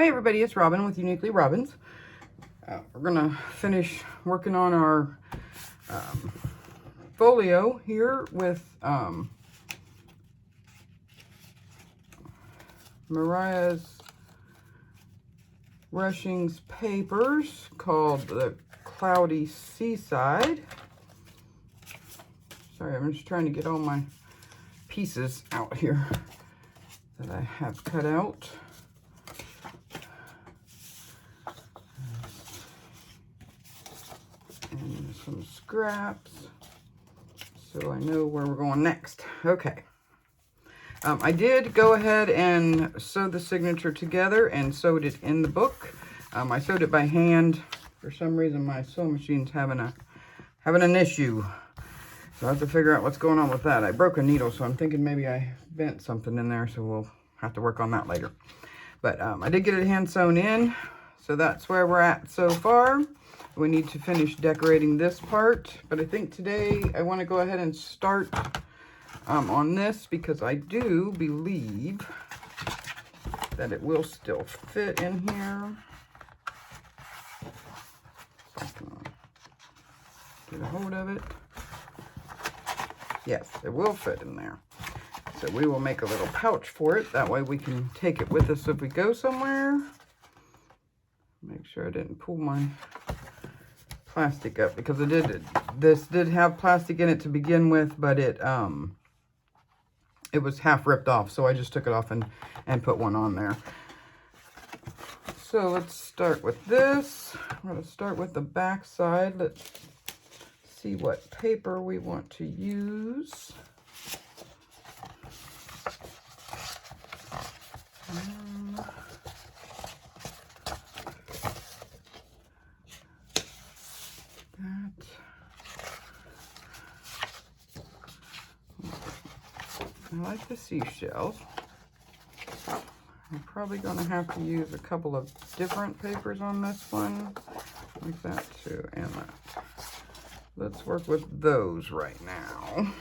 Hi everybody, it's Robin with Uniquely Robins. We're gonna finish working on our folio here with Mariah's Rushing's papers called the Cloudy Seaside. Sorry, I'm just trying to get all my pieces out here that I have cut out. And some scraps, so I know where we're going next. Okay. I did go ahead and sew the signature together and sewed it in the book. I sewed it by hand. For some reason, my sewing machine's having an issue. So I have to figure out what's going on with that. I broke a needle, so I'm thinking maybe I bent something in there, so we'll have to work on that later. But I did get it hand sewn in, so that's where we're at so far. We need to finish decorating this part, but I think today I want to go ahead and start on this because I do believe that it will still fit in here. Get a hold of it. Yes, it will fit in there. So we will make a little pouch for it. That way we can take it with us if we go somewhere. Make sure I didn't pull my plastic up because this did have plastic in it to begin with, but it was half ripped off, so I just took it off and put one on there. So let's start with this. I'm going to start with the back side. Let's see what paper we want to use. I like the seashells. I'm probably going to have to use a couple of different papers on this one, like that too, and that. Let's work with those right now.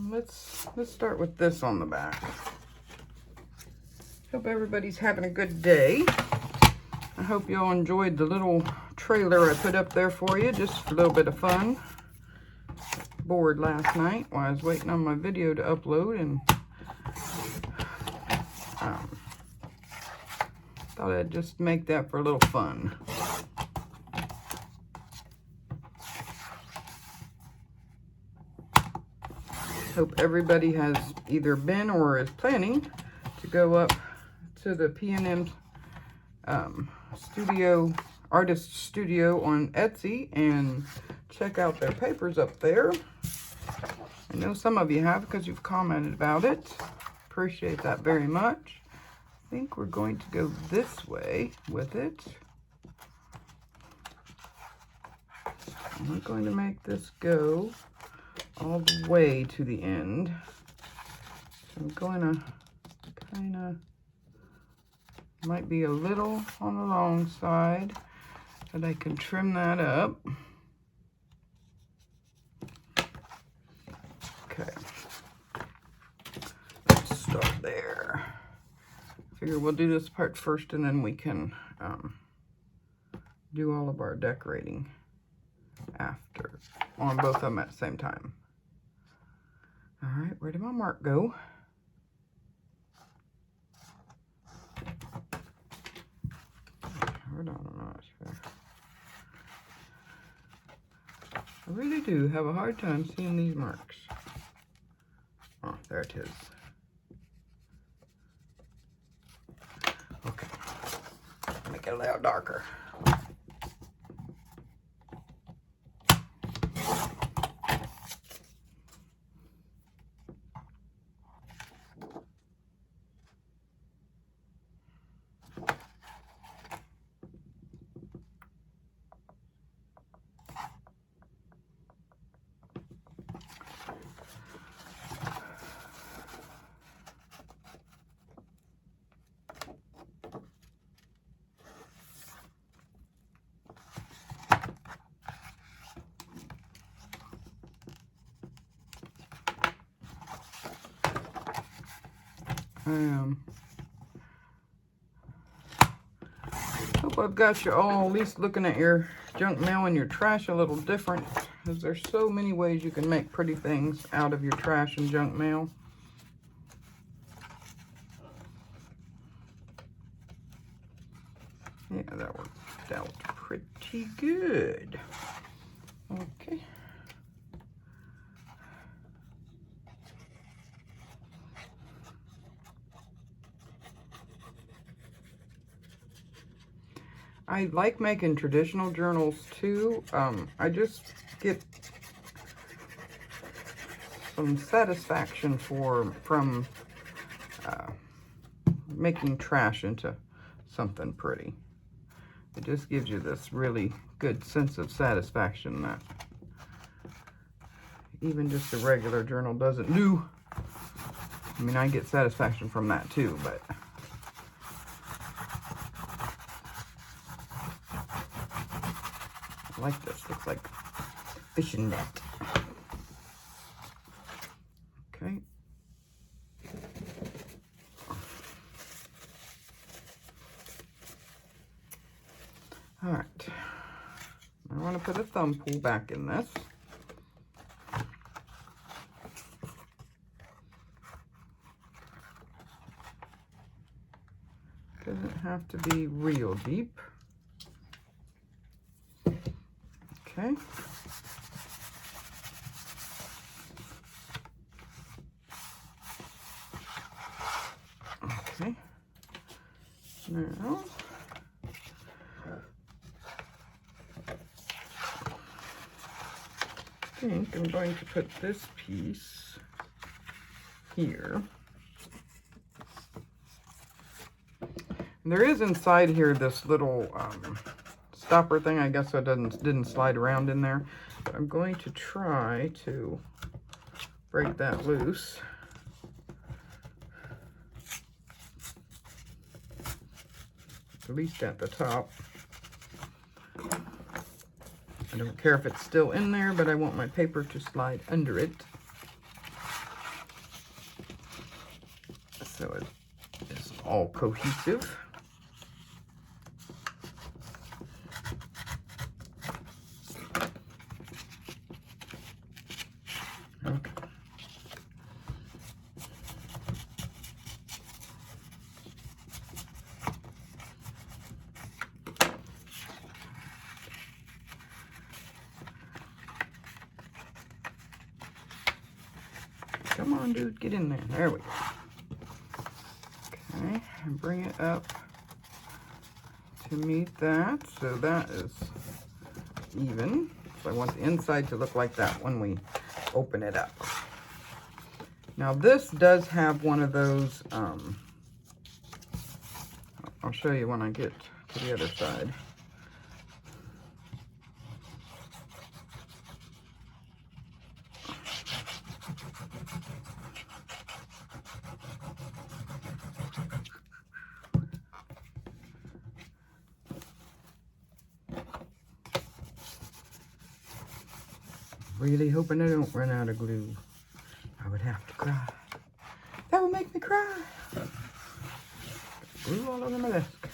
Let's start with this on the back. Hope everybody's having a good day. I hope y'all enjoyed the little trailer I put up there for you, just a little bit of fun. Bored last night while I was waiting on my video to upload, and thought I'd just make that for a little fun. Hope everybody has either been or is planning to go up to the P&M studio, artist studio on Etsy and check out their papers up there. I know some of you have because you've commented about it. Appreciate that very much. I think we're going to go this way with it. I'm not going to make this go all the way to the end. So I'm going to kind of, might be a little on the long side, but I can trim that up. Okay, let's start there. Figure we'll do this part first and then we can do all of our decorating after, on both of them at the same time. All right, where did my mark go? Hold on, I'm not sure. I really do have a hard time seeing these marks. Oh, there it is. Okay, make it a little darker. hope I've got you all at least looking at your junk mail and your trash a little different, because there's so many ways you can make pretty things out of your trash and junk mail. Yeah, that worked out pretty good. Okay. I like making traditional journals too. I just get some satisfaction from making trash into something pretty. It just gives you this really good sense of satisfaction that even just a regular journal doesn't do. I mean, I get satisfaction from that too, but I like this. Looks like fishing net. Okay. All right. I want to put a thumb pull back in this. Doesn't have to be real deep. Okay. Okay. Now, I think I'm going to put this piece here. And there is inside here this little stopper thing, I guess, so it didn't slide around in there. But I'm going to try to break that loose. At least at the top. I don't care if it's still in there, but I want my paper to slide under it. So it is all cohesive. Okay. Come on, dude, get in there. There we go. Okay, and bring it up to meet that. So that is even. So I want the inside to look like that when we open it up. Now this does have one of those, I'll show you when I get to the other side. Really hoping I don't run out of glue. I would have to cry. That would make me cry. Glue all over my desk.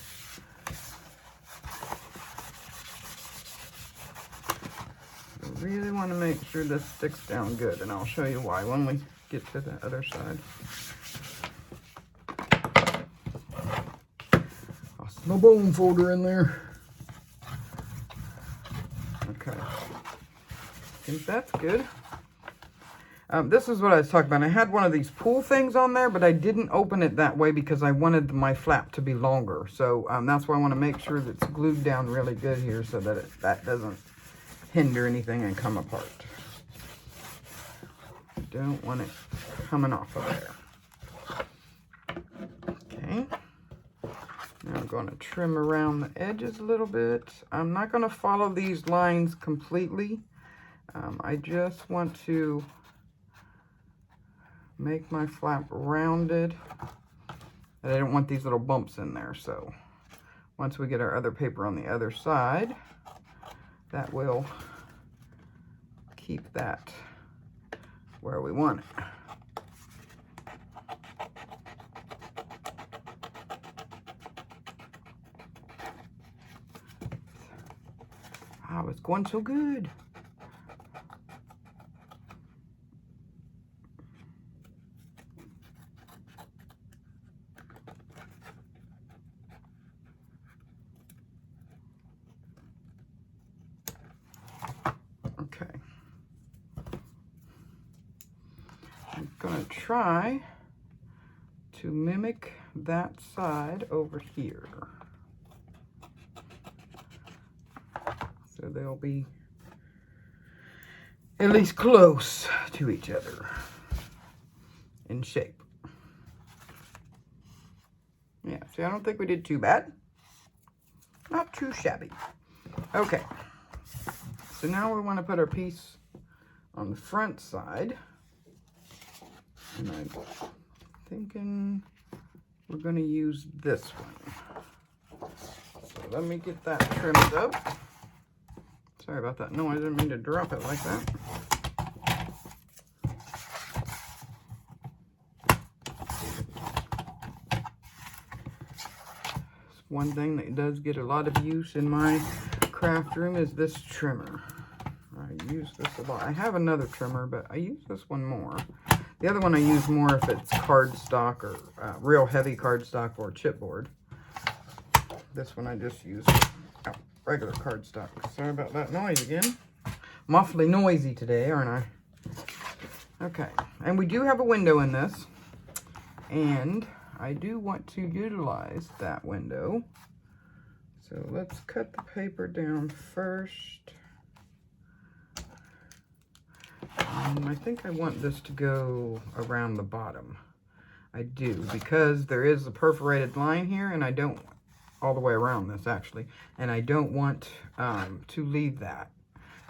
I really want to make sure this sticks down good, and I'll show you why when we get to the other side. Lost my bone folder in there. Okay. I think that's good. This is what I was talking about. I had one of these pull things on there, but I didn't open it that way because I wanted my flap to be longer. So that's why I want to make sure that it's glued down really good here so that that doesn't hinder anything and come apart. Don't want it coming off of there. Okay. Now I'm going to trim around the edges a little bit. I'm not going to follow these lines completely. I just want to make my flap rounded. And I don't want these little bumps in there. So once we get our other paper on the other side, that will keep that where we want it. Wow, it's going so good. Okay. I'm gonna try to mimic that side over here. So they'll be at least close to each other in shape. Yeah, see, I don't think we did too bad. Not too shabby. Okay. So now we want to put our piece on the front side. And I'm thinking we're going to use this one. So let me get that trimmed up. Sorry about that noise. I didn't mean to drop it like that. One thing that does get a lot of use in my craft room is this trimmer. I use this a lot. I have another trimmer, but I use this one more. The other one I use more if it's cardstock or real heavy cardstock or chipboard. This one I just use regular cardstock. Sorry about that noise again. I'm awfully noisy today, aren't I? Okay, and we do have a window in this, and I do want to utilize that window. So let's cut the paper down first. I think I want this to go around the bottom. I do, because there is a perforated line here, and I don't, all the way around this actually, and I don't want to leave that.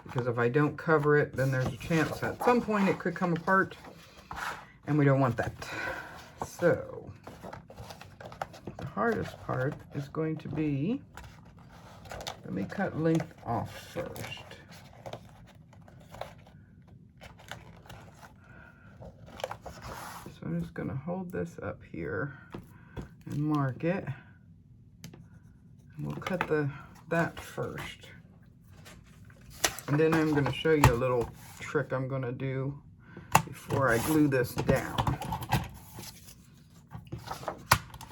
Because if I don't cover it, then there's a chance at some point it could come apart, and we don't want that. So the hardest part is going to be, let me cut length off first. So I'm just going to hold this up here and mark it. And we'll cut that first. And then I'm going to show you a little trick I'm going to do before I glue this down.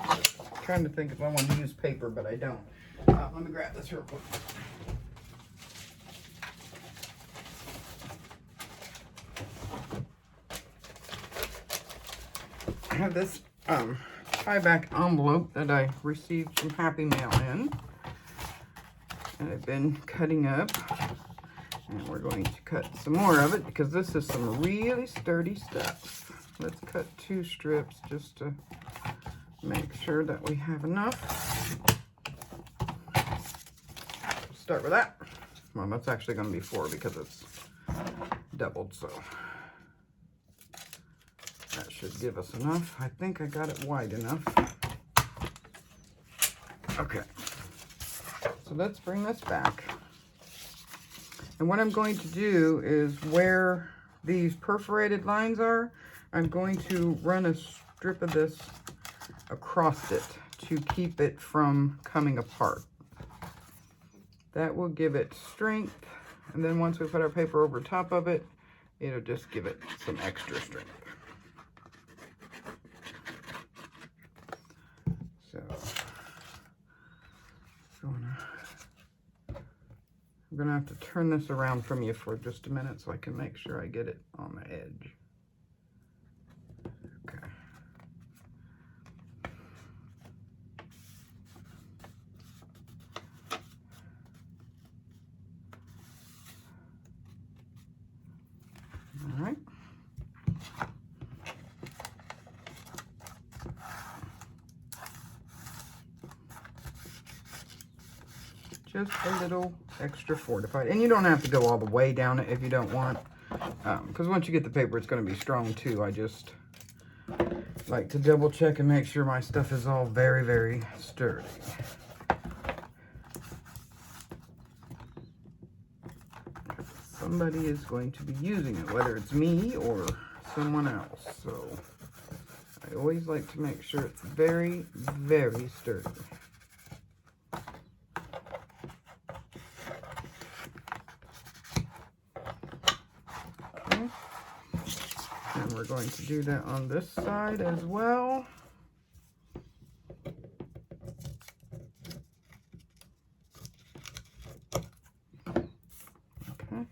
I'm trying to think if I want to use paper, but I don't. Let me grab this real quick. I have this tie-back envelope that I received from Happy Mail in. And I've been cutting up. And we're going to cut some more of it because this is some really sturdy stuff. Let's cut 2 strips just to make sure that we have enough. Start with that. Well, that's actually going to be 4 because it's doubled, so that should give us enough. I think I got it wide enough. Okay, so let's bring this back. And what I'm going to do is where these perforated lines are, I'm going to run a strip of this across it to keep it from coming apart. That will give it strength, and then once we put our paper over top of it, it'll just give it some extra strength. So, I'm gonna have to turn this around from you for just a minute so I can make sure I get it on the edge. Okay. All right. Just a little extra fortified. And you don't have to go all the way down it if you don't want. Because once you get the paper, it's going to be strong too. I just like to double check and make sure my stuff is all very, very sturdy. Somebody is going to be using it, whether it's me or someone else. So I always like to make sure it's very, very sturdy. we're going to do that on this side as well. Okay.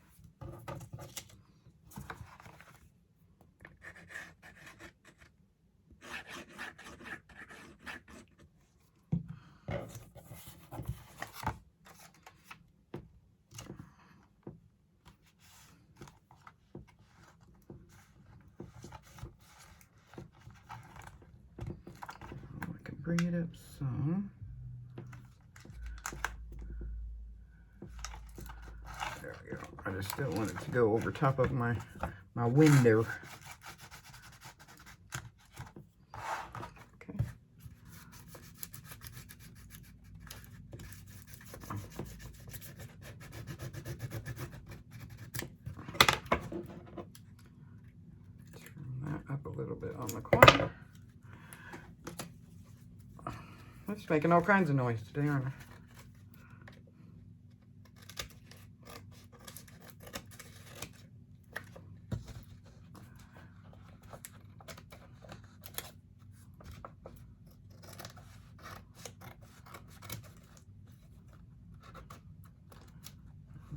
Bring it up some. There we go. I just don't want it to go over top of my window. Okay. Turn that up a little bit on the corner. I'm just making all kinds of noise today, aren't I?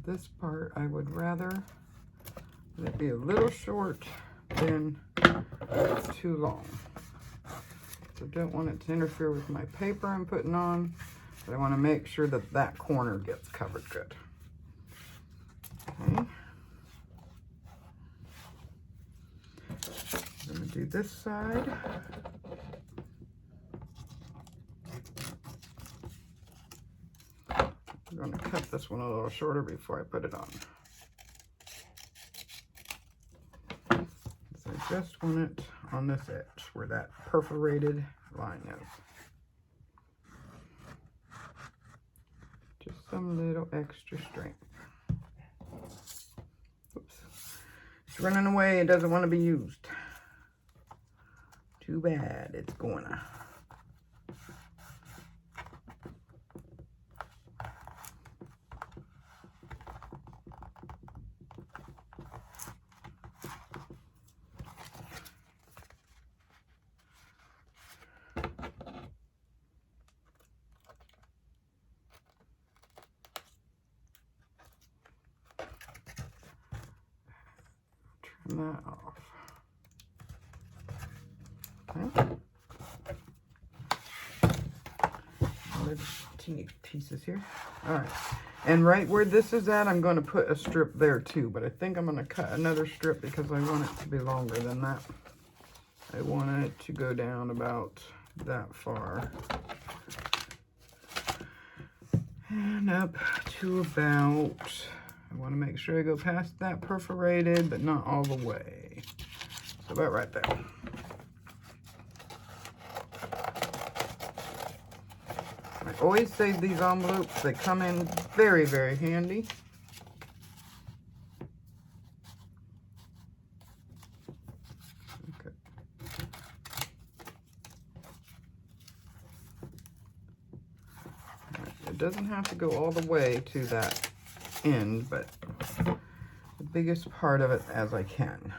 This part, I would rather it be a little short than too long. So I don't want it to interfere with my paper I'm putting on, but I want to make sure that that corner gets covered good. Okay. I'm going to do this side. I'm going to cut this one a little shorter before I put it on. So I just want it on this edge where that perforated line is. Just some little extra strength. Oops. It's running away. It doesn't want to be used. Too bad. It's gonna. Turn that off. Okay. Other teeny pieces here. All right. And right where this is at, I'm going to put a strip there too, but I think I'm going to cut another strip because I want it to be longer than that. I want it to go down about that far. And up to about, I want to make sure I go past that perforated, but not all the way. So about right there. I always save these envelopes. They come in very, very handy. Okay. Right. It doesn't have to go all the way to that end, but the biggest part of it as I can.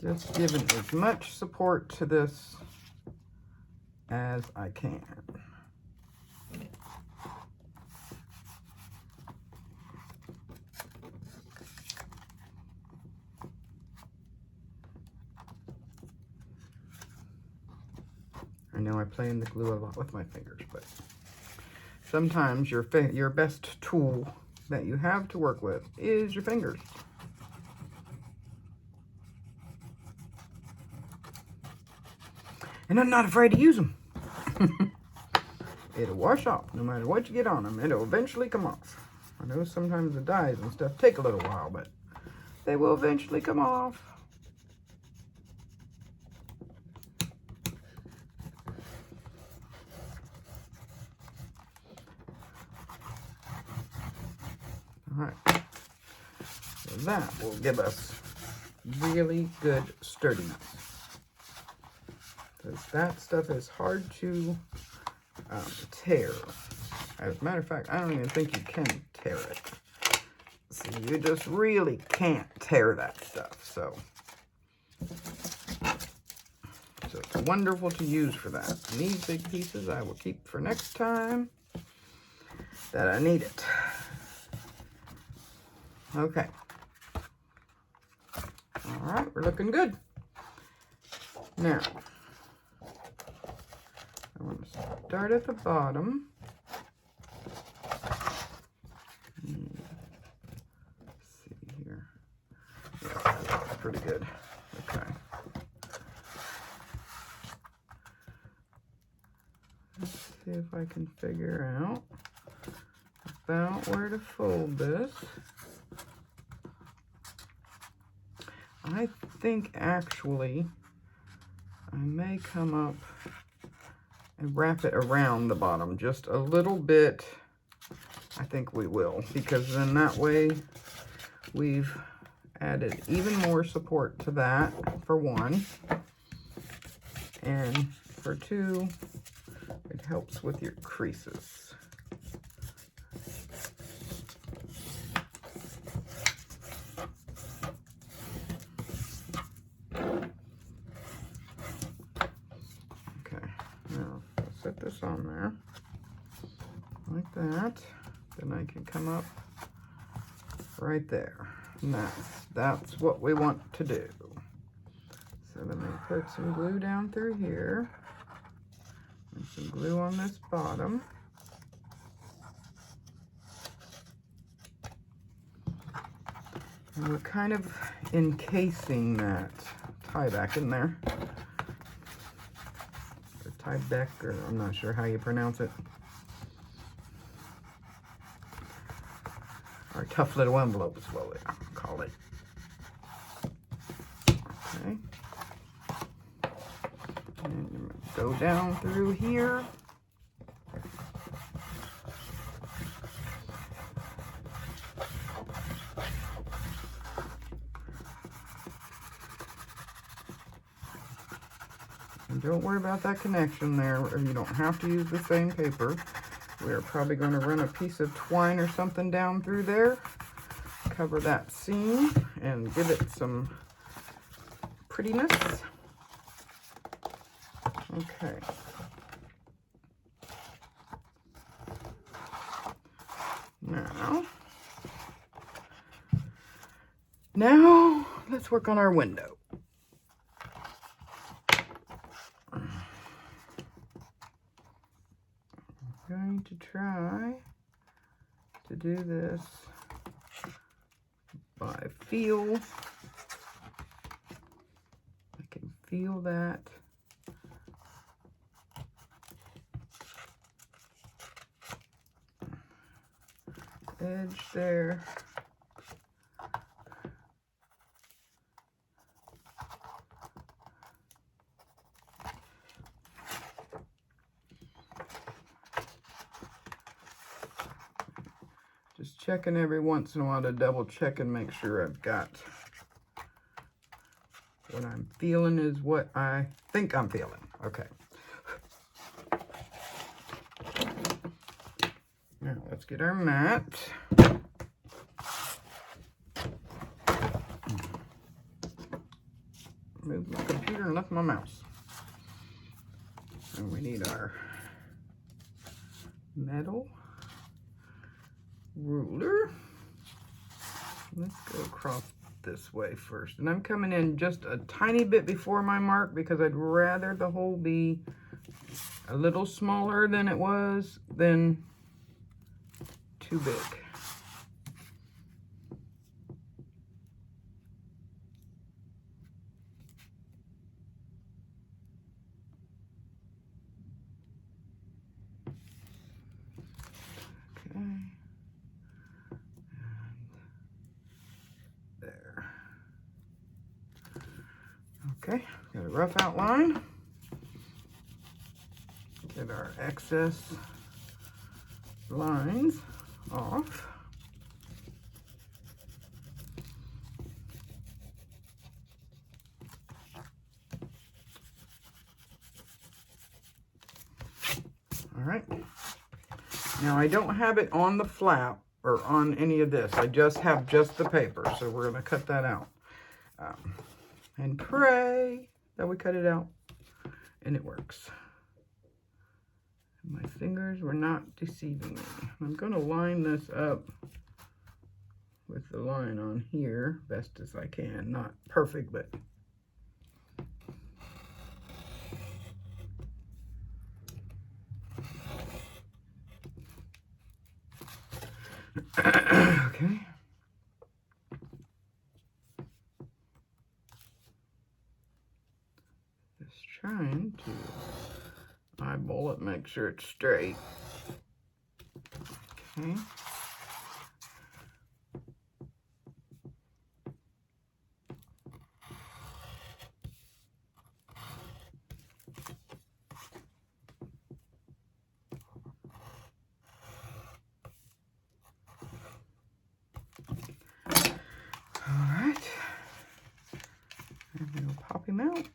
Just giving as much support to this as I can. I know I play in the glue a lot with my fingers, but sometimes your best tool that you have to work with is your fingers. And I'm not afraid to use them. It'll wash off. No matter what you get on them, it'll eventually come off. I know sometimes the dyes and stuff take a little while, but they will eventually come off. All right. So that will give us really good sturdiness. because that stuff is hard to tear. As a matter of fact, I don't even think you can tear it. See, you just really can't tear that stuff. So it's wonderful to use for that. These big pieces I will keep for next time that I need it. Okay. All right, we're looking good. Now, I want to start at the bottom. Let's see here. Yeah, that's pretty good. Okay. Let's see if I can figure out about where to fold this. I think actually I may come up and wrap it around the bottom just a little bit. I think we will, because then that way we've added even more support to that, for one. And for two, it helps with your creases. Set this on there like that, then I can come up right there, and that's what we want to do. So let me put some glue down through here and some glue on this bottom. And we're kind of encasing that tie back in there. Tyvek, or I'm not sure how you pronounce it. Our tough little envelope is what we call it. Okay. And you're going to go down through here. Don't worry about that connection there. You don't have to use the same paper. We're probably going to run a piece of twine or something down through there. Cover that seam and give it some prettiness. Okay. Now let's work on our window. Going to try to do this by feel. I can feel that edge there. Just checking every once in a while to double check and make sure I've got what I'm feeling is what I think I'm feeling. Okay. Now let's get our mat. Move my computer and left my mouse. And we need our metal ruler. Let's go across this way first. And I'm coming in just a tiny bit before my mark because I'd rather the hole be a little smaller than it was than too big. Okay. Okay, got a rough outline. Get our excess lines off. right. Now I don't have it on the flap or on any of this. I just have just the paper. So we're going to cut that out. And pray that we cut it out and it works. My fingers were not deceiving me. I'm going to line this up with the line on here best as I can. Not perfect, but okay. Just trying to eyeball it, make sure it's straight. Okay. Alright, and we'll pop him out.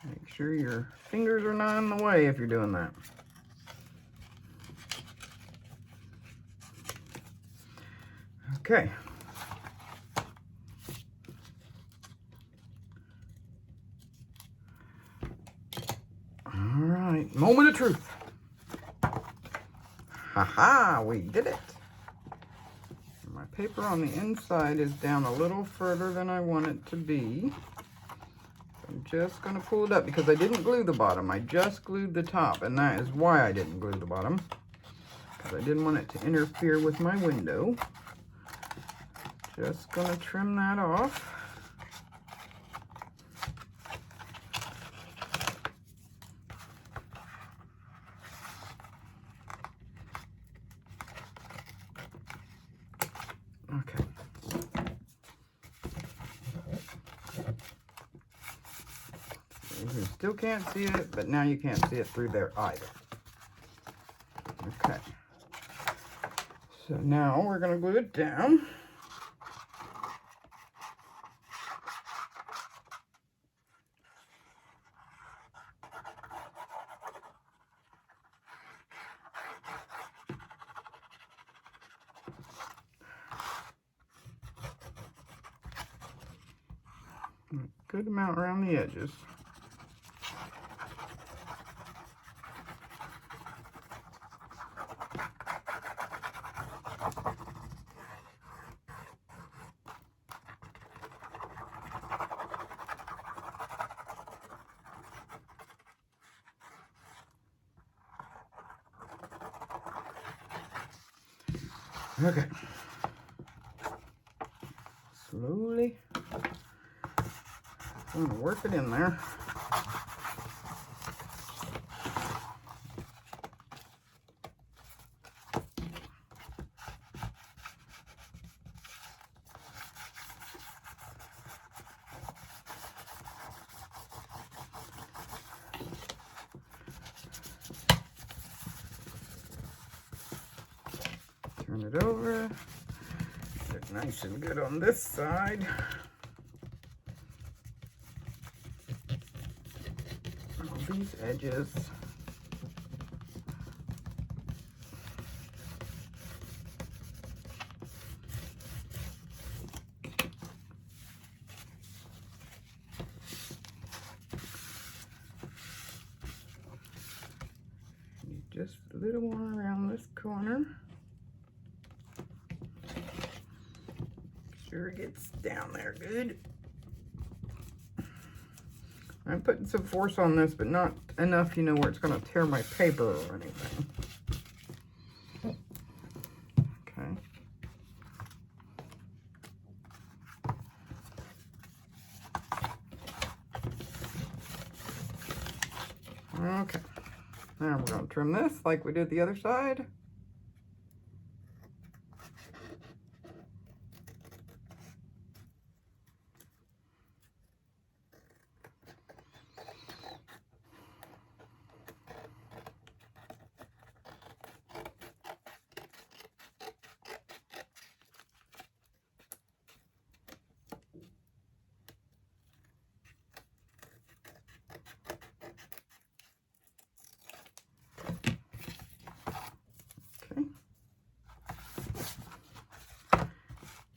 Make sure your fingers are not in the way if you're doing that. Okay. All right, moment of truth. Haha, we did it. My paper on the inside is down a little further than I want it to be. I'm just going to pull it up because I didn't glue the bottom. I just glued the top, and that is why I didn't glue the bottom, because I didn't want it to interfere with my window. Just going to trim that off. Okay. You still can't see it, but now you can't see it through there either. Okay. So now we're going to glue it down. Good amount around the edges. Okay. Slowly. I'm going to work it in there. Turn it over. Get it nice and good on this side. These edges. Need just a little more around this corner. Make sure it gets down there good. I'm putting some force on this, but not enough, you know, where it's going to tear my paper or anything. Okay. Okay. Now we're going to trim this like we did the other side.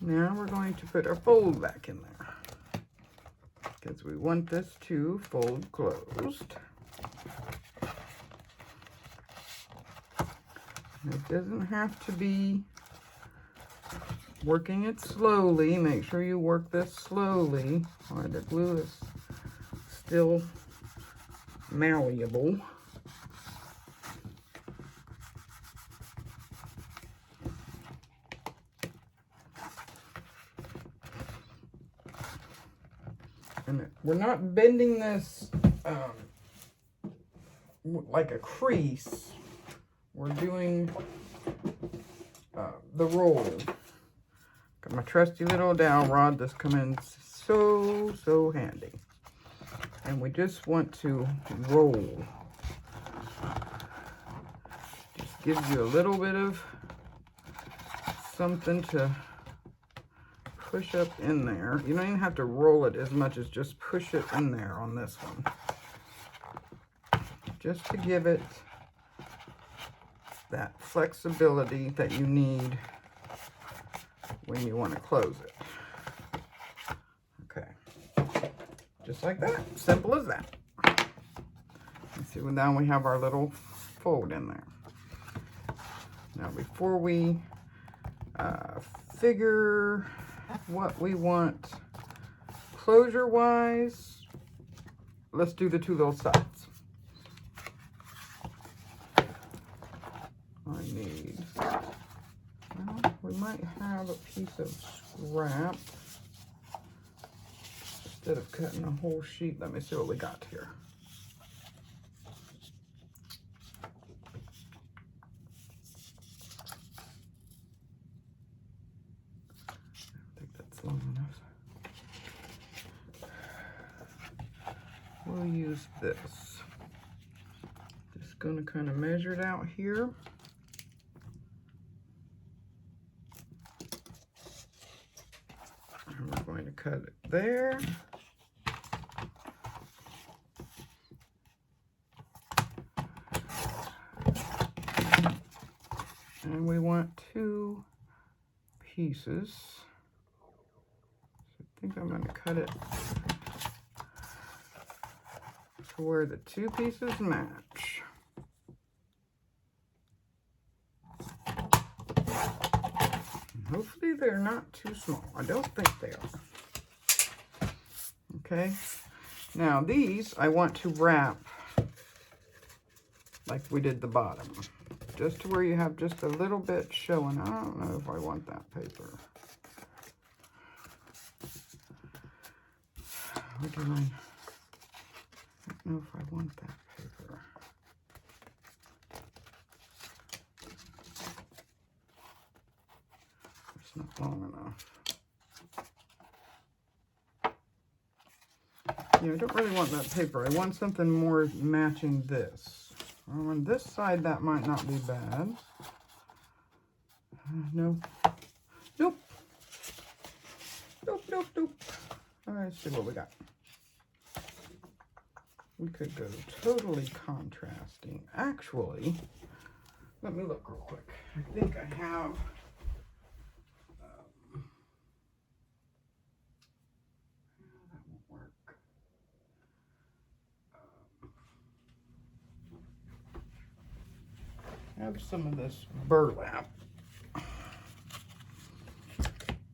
Now we're going to put our fold back in there because we want this to fold closed. It doesn't have to be working it slowly. Make sure you work this slowly while the glue is still malleable. And we're not bending this like a crease. We're doing the roll. Got my trusty little dowel rod that's come in so handy. And we just want to roll. Just gives you a little bit of something to push up in there. You don't even have to roll it as much as just push it in there on this one. Just to give it that flexibility that you need when you want to close it. Okay. Just like that. Simple as that. Let's see, well, now we have our little fold in there. Now before we figure what we want closure wise, let's do the two little sides. I need, well, we might have a piece of scrap. Instead of cutting a whole sheet, let me see what we got here. I think that's long enough. We'll use this. Just gonna kind of measure it out here. And we're going to cut it there. And we want 2 pieces. So I think I'm going to cut it to where the 2 pieces match. And hopefully they're not too small. I don't think they are. Okay. Now these I want to wrap like we did the bottom. Just to where you have just a little bit showing. I don't know if I want that paper. What do I don't know if I want that paper. It's not long enough. Yeah, I don't really want that paper. I want something more matching this. On this side, that might not be bad. No. Nope. Nope, nope, nope. All right, let's see what we got. We could go totally contrasting. Actually, let me look real quick. I think I have... that won't work. I have some of this burlap.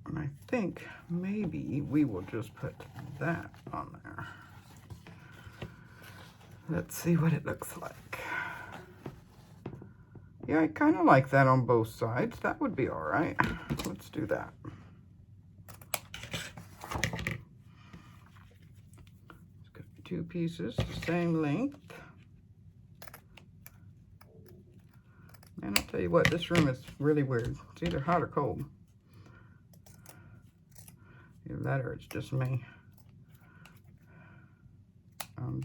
And I think maybe we will just put that on there. Let's see what it looks like. Yeah, I kind of like that on both sides. That would be all right. Let's do that. It's got 2 pieces, the same length. And I'll tell you what, this room is really weird. It's either hot or cold. Either that or it's just me.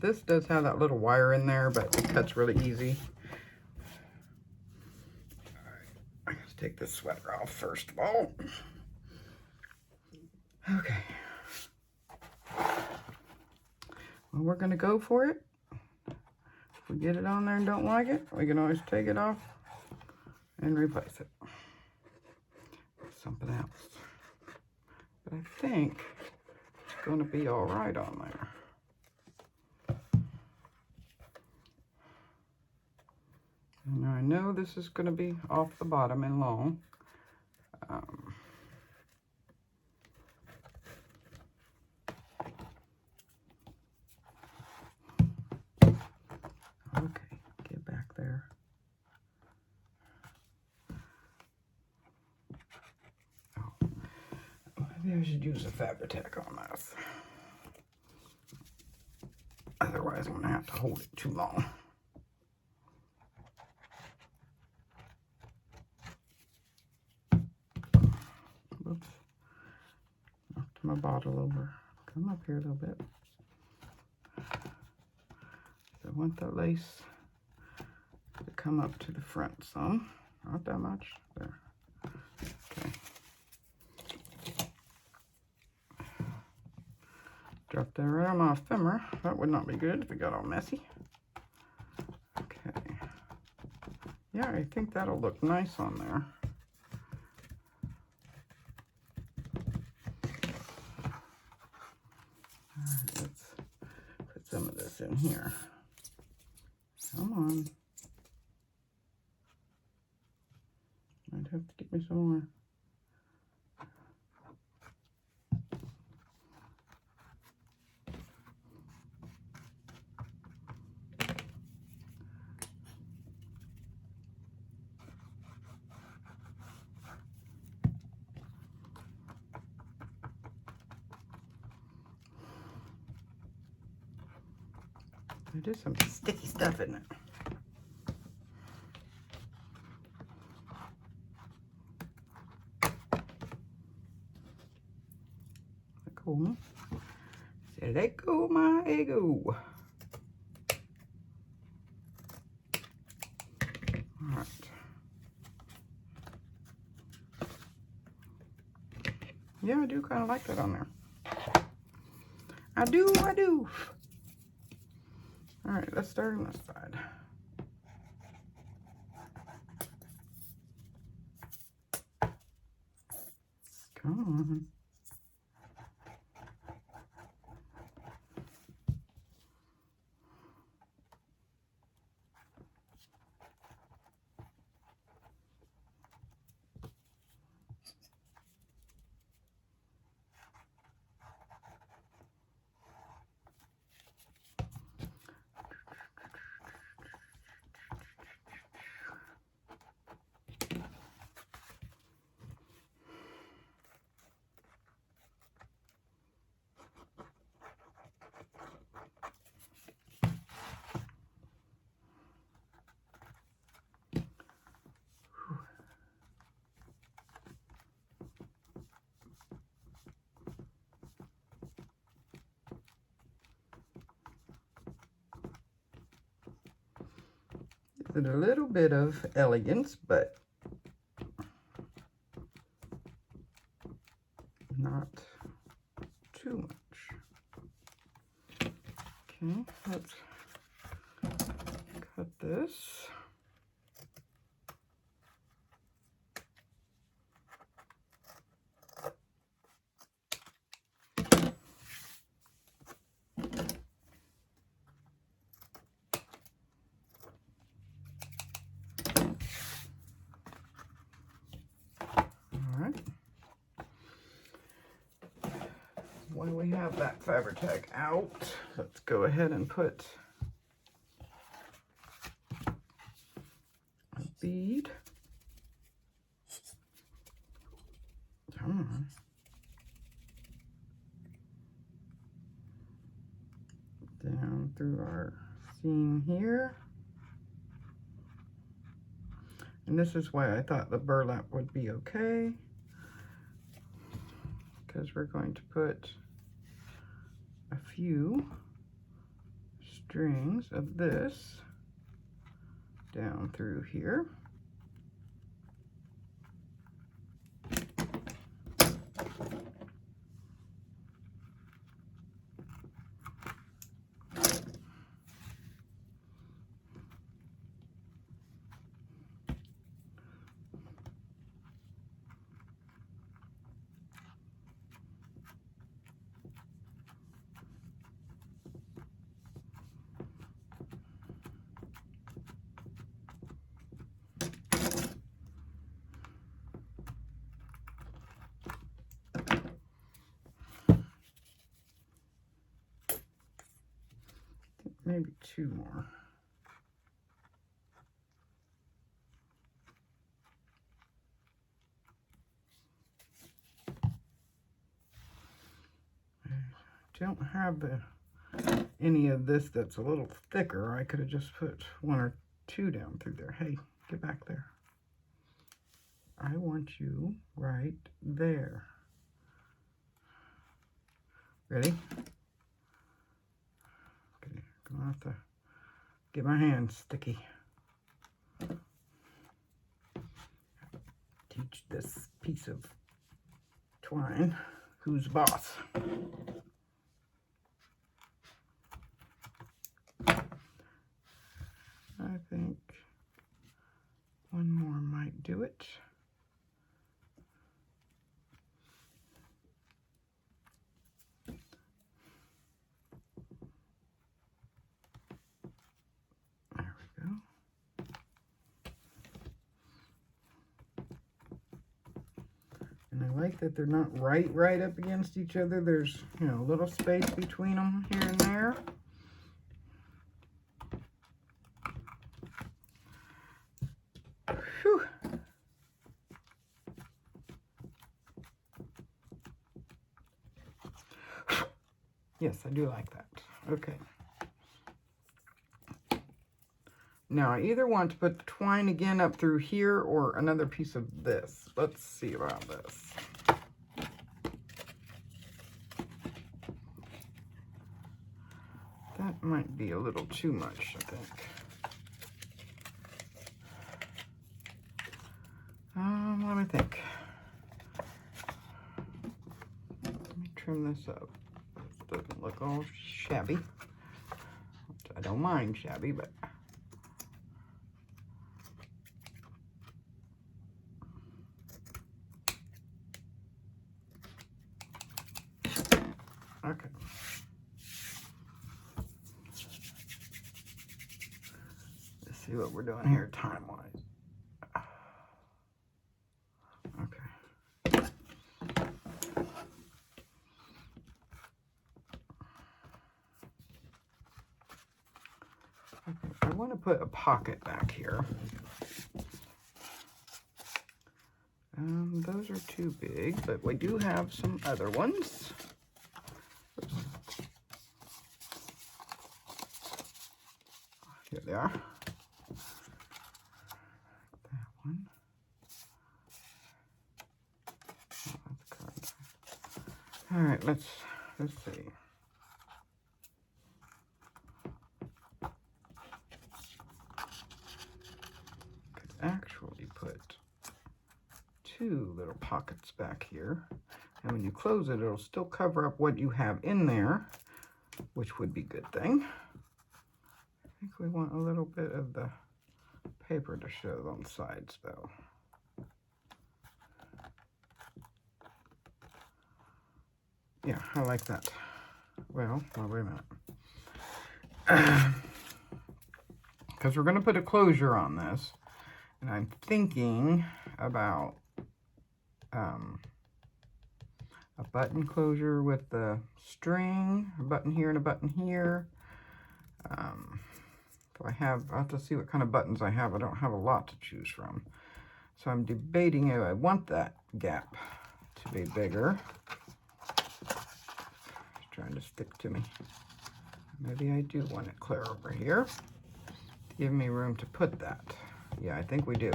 This does have that little wire in there, but it cuts really easy. Alright, I gotta take this sweater off first of all. Okay. Well, we're gonna go for it. If we get it on there and don't like it, we can always take it off and replace it with something else. but I think it's going to be all right on there. And I know this is going to be off the bottom and long. Okay, get back there. Oh, maybe I should use a Fabri-Tac on this. Otherwise, I'm going to have to hold it too long. Oops. Knocked my bottle over. Come up here a little bit. I want the lace to come up to the front some. Not that much. There. Okay. Drop that right on my ephemera. That would not be good if it got all messy. Okay. Yeah, I think that'll look nice on there. Alright, let's put some of this in here. Come on. Might have to get me some more. It is some sticky stuff, isn't it? Cool. Say, let go my ego. All right. Yeah, I do kind of like that on there. I do. All right, let's start on this side. Come on. With a little bit of elegance, but not too much. Okay, let's cut this. When we have that Fabri-Tac out, let's go ahead and put a bead. Come on. Down through our seam here. And this is why I thought the burlap would be okay, because we're going to put a few strings of this down through here. maybe 2 more. I don't have any of this that's a little thicker. I could have just put 1 or 2 down through there. Hey, get back there. I want you right there. Ready? Okay, gonna have to get my hands sticky. Teach this piece of twine who's boss. I think 1 more might do it. There we go. And I like that they're not right up against each other. There's, you know, a little space between them here and there. Whew. Yes, I do like that. Okay. Now, I either want to put the twine again up through here or another piece of this. Let's see about this. That might be a little too much, I think. Let me think. Let me trim this up. This doesn't look all shabby. I don't mind shabby, but... Okay. Let's see what we're doing here time-wise. Okay. I want to put a pocket back here. Those are too big, but we do have some other ones. Oops. Here they are. That one. Oh, that's good. All right, let's see. Could actually put 2 little pockets back here, and when you close it, it'll still cover up what you have in there, which would be a good thing. I think we want a little bit of the paper to show on the sides, though. Yeah, I like that. Well, wait a minute. Because we're going to put a closure on this, and I'm thinking about a button closure with the string, a button here and a button here. So I'll have to see what kind of buttons I have. I don't have a lot to choose from. So I'm debating if I want that gap to be bigger. It's trying to stick to me. Maybe I do want it clear over here to give me room to put that. Yeah, I think we do.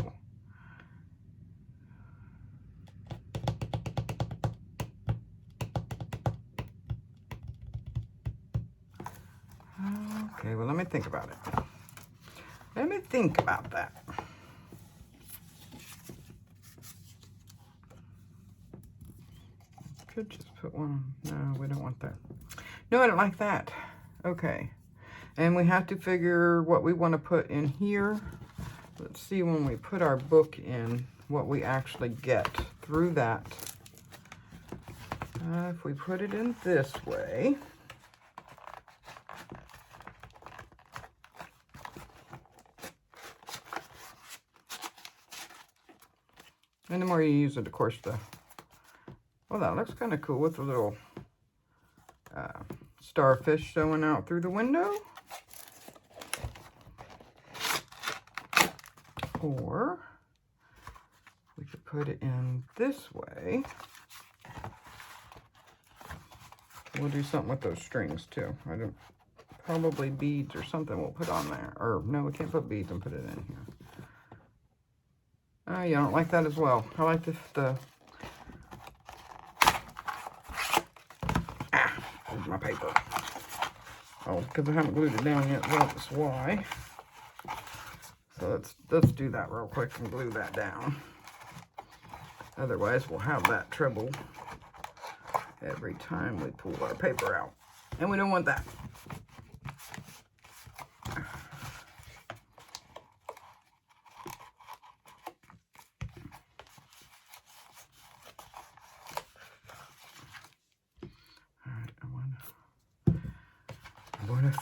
Okay, well, let me think about it. Let me think about that. Could just put one. No, we don't want that. No, I don't like that. Okay. And we have to figure what we want to put in here. Let's see when we put our book in what we actually get through that. If we put it in this way. And the more you use it, of course, well, that looks kind of cool with the little starfish showing out through the window. Or we could put it in this way. We'll do something with those strings too. I don't, probably beads or something we'll put on there. Or no, we can't put beads and put it in here. Oh, yeah, I don't like that as well. I like the there's my paper. Oh, because I haven't glued it down yet, that's why. So let's do that real quick and glue that down. Otherwise, we'll have that trouble every time we pull our paper out. And we don't want that. I want to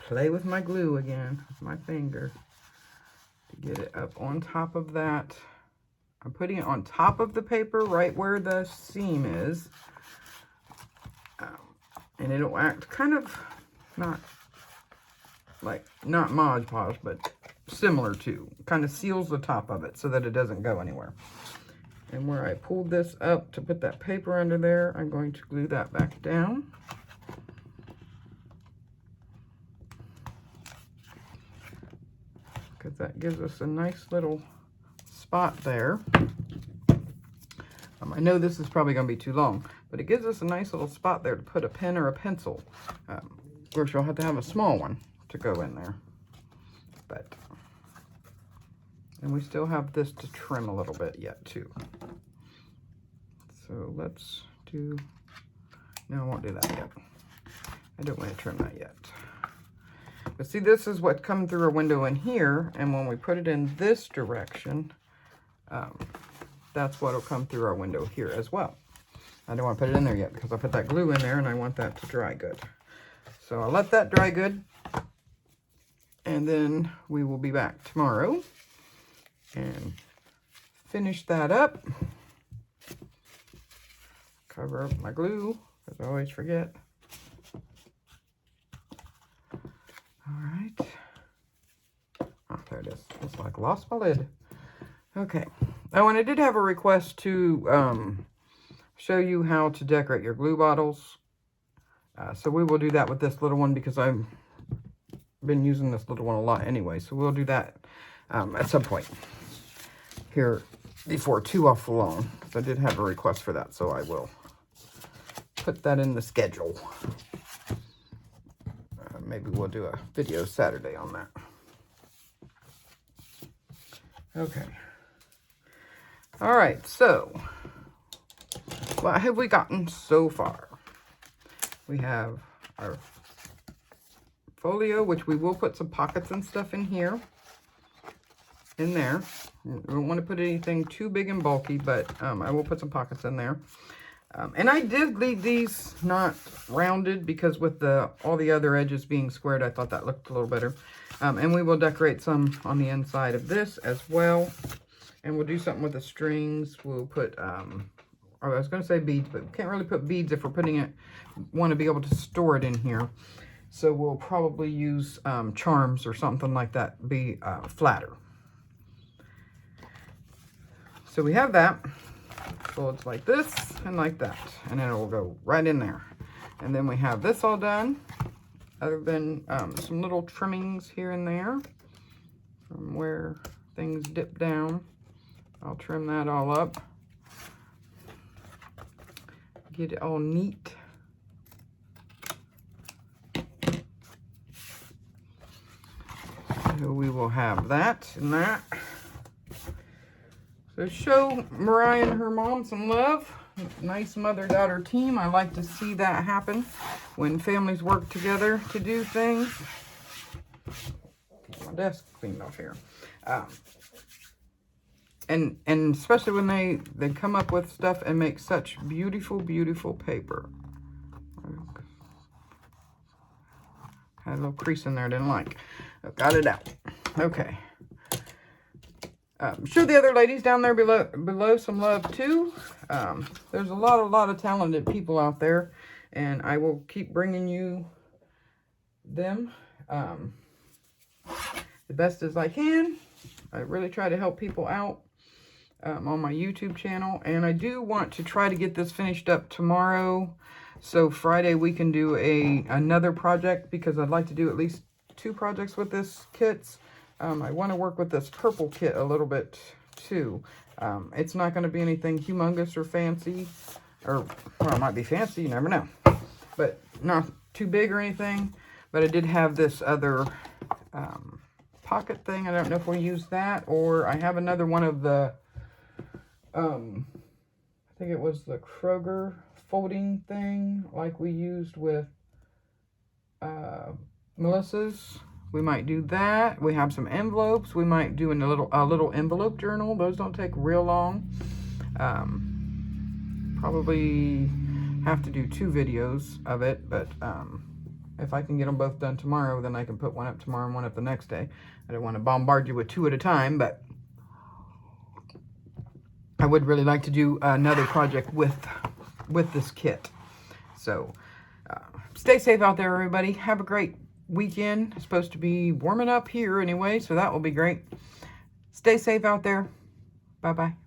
play with my glue again with my finger to get it up on top of that. I'm putting it on top of the paper right where the seam is. And it'll act kind of not Mod Podge, but similar to. Kind of seals the top of it so that it doesn't go anywhere. And where I pulled this up to put that paper under there, I'm going to glue that back down. Because that gives us a nice little spot there. I know this is probably going to be too long, but it gives us a nice little spot there to put a pen or a pencil. Of course, you'll have to have a small one to go in there. And we still have this to trim a little bit yet, too. So let's do... No, I won't do that yet. I don't want to trim that yet. But see, this is what's coming through our window in here, and when we put it in this direction, that's what will come through our window here as well. I don't want to put it in there yet because I put that glue in there and I want that to dry good. So I'll let that dry good, and then we will be back tomorrow and finish that up. Cover up my glue, because I always forget. All right. Oh, there it is. It's like lost my lid. Okay. Oh, and I did have a request to show you how to decorate your glue bottles. So we will do that with this little one because I've been using this little one a lot anyway. So we'll do that at some point here before too awful long. I did have a request for that, so I will put that in the schedule. Maybe we'll do a video Saturday on that. Okay. All right, so what have we gotten so far? We have our folio, which we will put some pockets and stuff in here, in there. We don't want to put anything too big and bulky, but I will put some pockets in there. And I did leave these not rounded because with all the other edges being squared, I thought that looked a little better. And we will decorate some on the inside of this as well. And we'll do something with the strings. We'll put, I was going to say beads, but we can't really put beads if we're putting it, want to be able to store it in here. So we'll probably use charms or something like that, be flatter. So we have that. So it's like this and like that, and then it will go right in there. And then we have this all done, other than some little trimmings here and there from where things dip down. I'll trim that all up, get it all neat. So we will have that and that. So show Mariah and her mom some love. Nice mother-daughter team. I like to see that happen when families work together to do things. Get my desk cleaned off here. And especially when they come up with stuff and make such beautiful, beautiful paper. Had a little crease in there I didn't like. Got it out. Okay. Show the other ladies down there below some love too. There's a lot of talented people out there, and I will keep bringing you them the best as I can. I really try to help people out on my YouTube channel. And I do want to try to get this finished up tomorrow. So Friday we can do another project, because I'd like to do at least 2 projects with this kits. I want to work with this purple kit a little bit too. It's not going to be anything humongous or fancy, or, well, it might be fancy, you never know, but not too big or anything. But I did have this other pocket thing. I don't know if we'll use that, or I have another one of the, I think it was the Kroger folding thing, like we used with Melissa's. We might do that. We have some envelopes. We might do a little envelope journal. Those don't take real long. Probably have to do 2 videos of it, but if I can get them both done tomorrow, then I can put one up tomorrow and one up the next day. I don't want to bombard you with 2 at a time, but I would really like to do another project with this kit. So stay safe out there, everybody. Have a great weekend. It's supposed to be warming up here anyway, so that will be great. Stay safe out there. Bye-bye.